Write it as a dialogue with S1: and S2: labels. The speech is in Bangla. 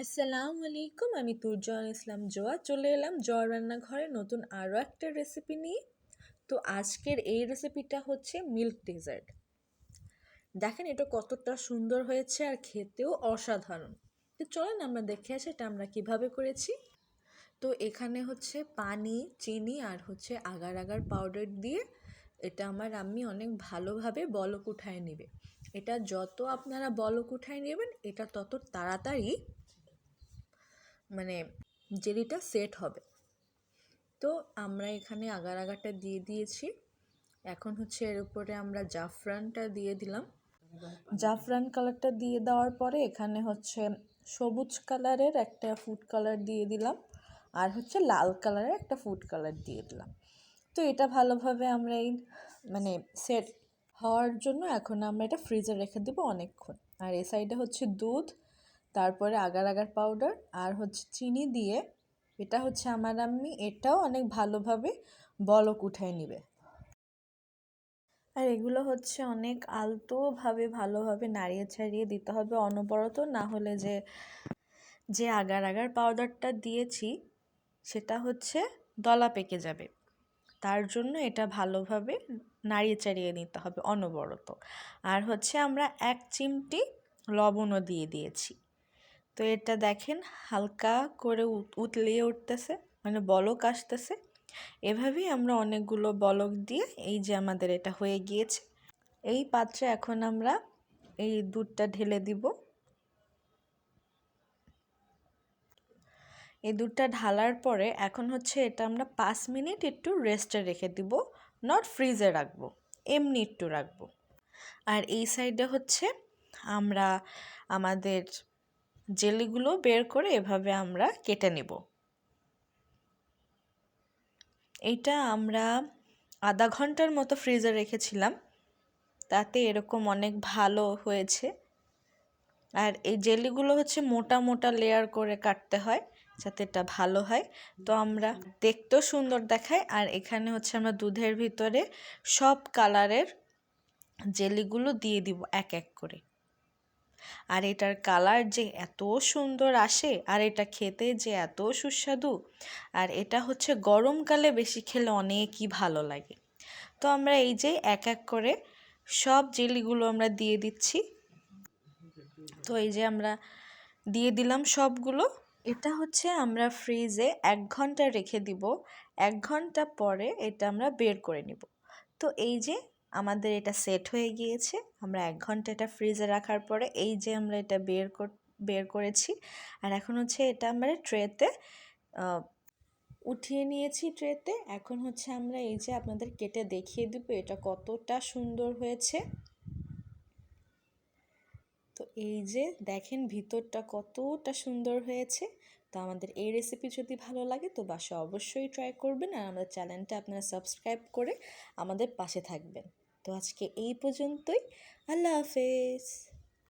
S1: আসসালামু আলাইকুম, আমি তুরজাহান ইসলাম জোয়া চলে এলাম জোয়ার রান্নাঘরে নতুন আরও একটা রেসিপি নিয়ে। তো আজকের এই রেসিপিটা হচ্ছে মিল্ক ডেজার্ট। দেখেন এটা কতটা সুন্দর হয়েছে আর খেতেও অসাধারণ। তো চলেন আমরা দেখে আসি এটা আমরা কিভাবে করেছি। তো এখানে হচ্ছে পানি, চিনি আর হচ্ছে আগার আগার পাউডার দিয়ে এটা আমার আম্মি অনেক ভালোভাবে বলক উঠায় নেবে। এটা যত আপনারা বলক উঠায় নেবেন এটা তত তাড়াতাড়ি মানে জেলিটা সেট হবে। তো আমরা এখানে আগার আগারটা দিয়ে দিয়েছি। এখন হচ্ছে এর উপরে আমরা জাফরানটা দিয়ে দিলাম। জাফরান কালারটা দিয়ে দেওয়ার পরে এখানে হচ্ছে সবুজ কালারের একটা ফুড কালার দিয়ে দিলাম আর হচ্ছে লাল কালারের একটা ফুড কালার দিয়ে দিলাম। তো এটা ভালোভাবে আমরা এই সেট হওয়ার জন্য এখন আমরা এটা ফ্রিজে রেখে দেবো অনেকক্ষণ। আর এই সাইডে হচ্ছে দুধ, তারপরে আগার আগার পাউডার আর হচ্ছে চিনি দিয়ে এটা হচ্ছে আমার আম্মি এটাও অনেক ভালোভাবে বলক উঠায় নেবে। আর এগুলো হচ্ছে অনেক আলতোভাবে ভালোভাবে নাড়িয়ে ছাড়িয়ে দিতে হবে অনবরত, না হলে যে যে আগার আগার পাউডারটা দিয়েছি সেটা হচ্ছে দলা পেকে যাবে। তার জন্য এটা ভালোভাবে নাড়িয়ে চাড়িয়ে নিতে হবে অনবরত। আর হচ্ছে আমরা 1 চিমটি লবণও দিয়ে দিয়েছি। তো এটা দেখেন হালকা করে উতলিয়ে উঠতেছে, মানে বলক আসতেছে। এভাবেই আমরা অনেকগুলো বলক দিয়ে এই যে আমাদের এটা হয়ে গিয়েছে। এই পাত্রে এখন আমরা এই দুধটা ঢেলে দিব। এই দুধটা ঢালার পরে এখন হচ্ছে এটা আমরা 5 মিনিট একটু রেস্টে রেখে দিব, নট ফ্রিজে রাখবো, এমনি একটু রাখবো। আর এই সাইডে হচ্ছে আমরা আমাদের জেলিগুলো বের করে এভাবে আমরা কেটে নেব। এইটা আমরা আধা ঘন্টার মতো ফ্রিজে রেখেছিলাম, তাতে এরকম অনেক ভালো হয়েছে। আর এই জেলিগুলো হচ্ছে মোটা মোটা লেয়ার করে কাটতে হয় যাতে এটা ভালো হয়। তো আমরা দেখতেও সুন্দর দেখায়। আর এখানে হচ্ছে আমরা দুধের ভিতরে সব কালারের জেলিগুলো দিয়ে দিব এক এক করে। আর এটার কালার যে এত সুন্দর আসে আর এটা খেতে যে এত সুস্বাদু, আর এটা হচ্ছে গরমকালে বেশি খেলে অনেকই ভালো লাগে। তো আমরা এই যে এক এক করে সব জেলিগুলো আমরা দিয়ে দিচ্ছি। তো এই যে আমরা দিয়ে দিলাম সবগুলো। এটা হচ্ছে আমরা ফ্রিজে 1 ঘন্টা রেখে দিব। 1 ঘন্টা পরে এটা আমরা বের করে নিব। তো এই যে আমাদের এটা সেট হয়ে গিয়েছে। আমরা 1 ঘন্টা এটা ফ্রিজে রাখার পরে এই যে আমরা এটা বের করেছি। আর এখন হচ্ছে এটা আমরা ট্রেতে উঠিয়ে নিয়েছি ট্রেতে। এখন হচ্ছে আমরা এই যে আপনাদের কেটে দেখিয়ে দিব এটা কতটা সুন্দর হয়েছে। তো এই যে দেখেন ভিতরটা কতটা সুন্দর হয়েছে। তো আমাদের এই রেসিপি যদি ভালো লাগে তো বাসায় অবশ্যই ট্রাই করবেন, আর আমাদের চ্যানেলটা আপনারা সাবস্ক্রাইব করে আমাদের পাশে থাকবেন। তো আজকে এই পর্যন্তই। আল্লাহ হাফেজ।